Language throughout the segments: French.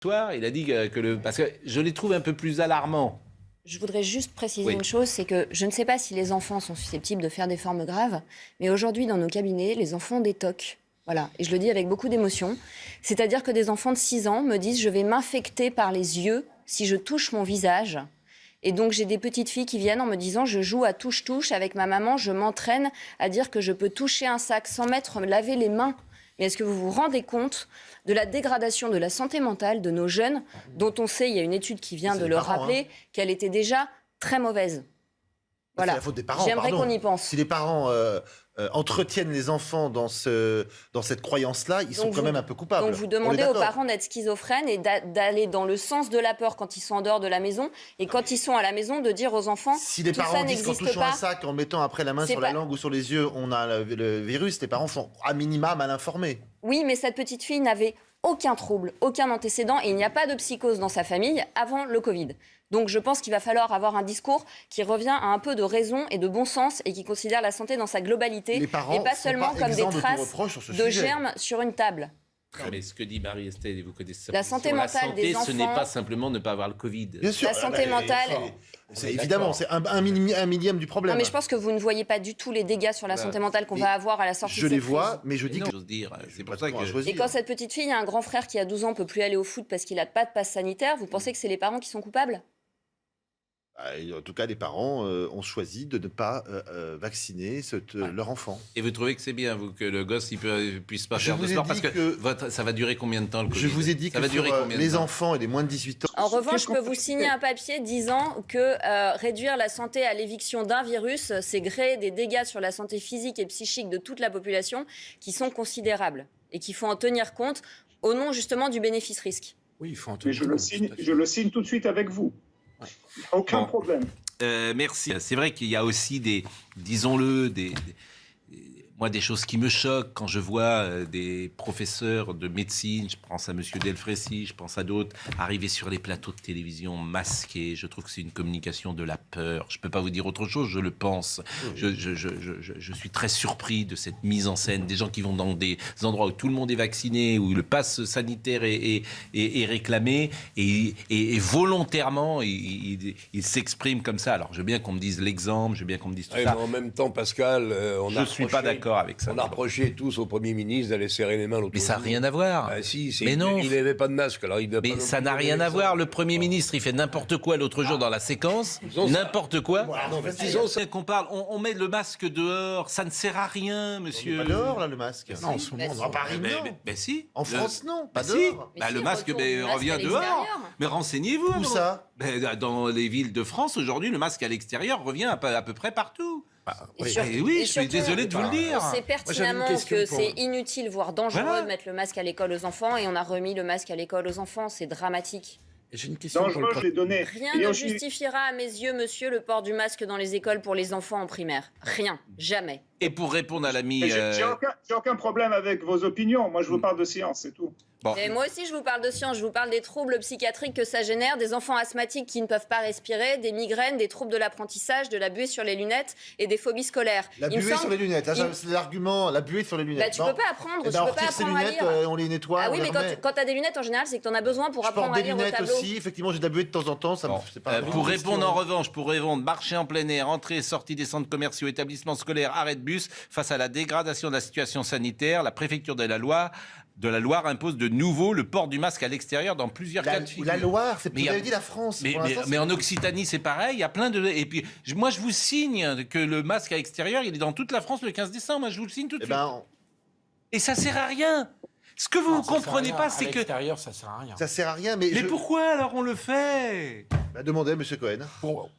Il a dit parce que je les trouve un peu plus alarmants. Je voudrais juste préciser une chose, c'est que je ne sais pas si les enfants sont susceptibles de faire des formes graves, mais aujourd'hui, dans nos cabinets, les enfants ont des TOC. Voilà, et je le dis avec beaucoup d'émotion. C'est-à-dire que des enfants de 6 ans me disent « je vais m'infecter par les yeux si je touche mon visage ». Et donc, j'ai des petites filles qui viennent en me disant « je joue à touche-touche avec ma maman, je m'entraîne à dire que je peux toucher un sac sans me laver les mains ». Mais est-ce que vous vous rendez compte de la dégradation de la santé mentale de nos jeunes, dont on sait, il y a une étude qui vient de le rappeler, qu'elle était déjà très mauvaise. Voilà. C'est la faute des parents. J'aimerais qu'on y pense. Si les parents entretiennent les enfants dans cette croyance-là, ils sont quand même un peu coupables. Donc vous demandez aux parents d'être schizophrènes et d'aller dans le sens de la peur quand ils sont en dehors de la maison, et quand ils sont à la maison, de dire aux enfants si les parents disent qu'en touchant un sac, en mettant après la main sur la langue ou sur les yeux, on a le virus, les parents sont à minima mal informés. Oui, mais cette petite fille n'avait aucun trouble, aucun antécédent, et il n'y a pas de psychose dans sa famille avant le Covid. Donc je pense qu'il va falloir avoir un discours qui revient à un peu de raison et de bon sens et qui considère la santé dans sa globalité et pas seulement comme des traces de germes sur une table. Non, mais ce que dit Marie-Estelle, vous connaissez ça. La santé mentale des enfants. Ce n'est pas simplement ne pas avoir le Covid. Bien sûr. La santé mentale. C'est évidemment, c'est un millième du problème. Non, mais je pense que vous ne voyez pas du tout les dégâts sur la santé mentale qu'on va avoir à la sortie de cette crise. Je les vois, mais je dis que... C'est pour ça que... Et quand cette petite fille a un grand frère qui a 12 ans ne peut plus aller au foot parce qu'il n'a pas de passe sanitaire, vous pensez que c'est les parents qui sont coupables ? En tout cas, les parents ont choisi de ne pas vacciner leur enfant. Et vous trouvez que c'est bien, vous, que le gosse puisse pas faire de sport parce que ça va durer combien de temps le Covid ? Je vous ai dit que sur les enfants et les moins de 18 ans... En revanche, je peux vous signer un papier disant que réduire la santé à l'éviction d'un virus, c'est créer des dégâts sur la santé physique et psychique de toute la population qui sont considérables et qu'il faut en tenir compte au nom justement du bénéfice-risque. Oui, il faut en tenir compte. Mais je le signe tout de suite avec vous. Aucun problème. Merci. C'est vrai qu'il y a aussi disons-le, moi, des choses qui me choquent quand je vois des professeurs de médecine, je pense à M. Delfrécy, je pense à d'autres, arriver sur les plateaux de télévision masqués. Je trouve que c'est une communication de la peur. Je ne peux pas vous dire autre chose, je le pense. Je suis très surpris de cette mise en scène, des gens qui vont dans des endroits où tout le monde est vacciné, où le pass sanitaire est réclamé, et volontairement, ils s'expriment comme ça. Alors, je veux bien qu'on me dise l'exemple, je veux bien qu'on me dise tout ça. Mais en même temps, Pascal, je ne suis pas d'accord avec ça. On a reproché tous au Premier ministre d'aller serrer les mains l'autre jour. Mais ça n'a rien à voir. Mais non. Il n'avait pas de masque. Alors mais ça n'a rien à voir. Le Premier ministre, il fait n'importe quoi l'autre jour dans la séquence. N'importe quoi. On met le masque dehors. Ça ne sert à rien, monsieur. On n'est pas dehors, là, le masque. Non, en ce moment, à Paris, non. Mais si. En France, non. Pas dehors. Le masque revient dehors. Mais renseignez-vous. Où ça ? Dans les villes de France, aujourd'hui, le masque à l'extérieur revient à peu près partout. Oui, je suis désolé de vous le dire. On sait pertinemment que c'est inutile, voire dangereux de mettre le masque à l'école aux enfants, et on a remis le masque à l'école aux enfants. C'est dramatique. J'ai une question dangereux, je l'ai donné. Rien ne justifiera à mes yeux, monsieur, le port du masque dans les écoles pour les enfants en primaire. Rien. Jamais. Et pour répondre à l'ami... J'ai aucun problème avec vos opinions. Moi, je vous parle de science, c'est tout. Bon. Et moi aussi, je vous parle de science. Je vous parle des troubles psychiatriques que ça génère, des enfants asthmatiques qui ne peuvent pas respirer, des migraines, des troubles de l'apprentissage, de la buée sur les lunettes et des phobies scolaires. La buée sur les lunettes, c'est l'argument, la buée sur les lunettes. Tu peux pas apprendre, tu peux pas apprendre à lire. On les nettoie. Ah oui, mais quand tu as des lunettes, en général, c'est que tu en as besoin pour apprendre à lire au tableau. Je porte des lunettes aussi, effectivement, j'ai de la buée de temps en temps. Pour répondre en revanche, marcher en plein air, entrée et sortie des centres commerciaux, établissements scolaires, arrêt de bus, face à la dégradation de la situation sanitaire, la préfecture de la Loire impose de nouveau le port du masque à l'extérieur dans plusieurs cas de figure. La Loire, c'est vous avez dit la France. Mais en Occitanie, c'est pareil. Il y a plein de... Et puis, moi, je vous signe que le masque à l'extérieur, il est dans toute la France le 15 décembre. Moi, je vous le signe tout de suite. Et ça sert à rien. Ce que vous ne comprenez pas, c'est que... À l'extérieur, ça sert à rien. Ça sert à rien, mais pourquoi alors on le fait ? Demandez à M. Cohen.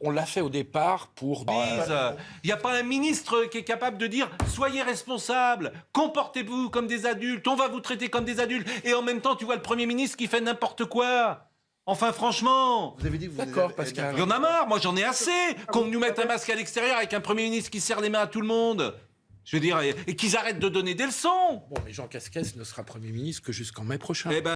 On l'a fait au départ pour... Il n'y a pas un ministre qui est capable de dire « Soyez responsables, comportez-vous comme des adultes, on va vous traiter comme des adultes. » Et en même temps, tu vois le Premier ministre qui fait n'importe quoi. Enfin, franchement. Vous avez dit que vous... D'accord, Pascal. Il y en a marre, moi j'en ai assez qu'on nous mette un masque à l'extérieur avec un Premier ministre qui serre les mains à tout le monde. Je veux dire, et qu'ils arrêtent de donner des leçons. Bon, mais Jean Castex ne sera Premier ministre que jusqu'en mai prochain.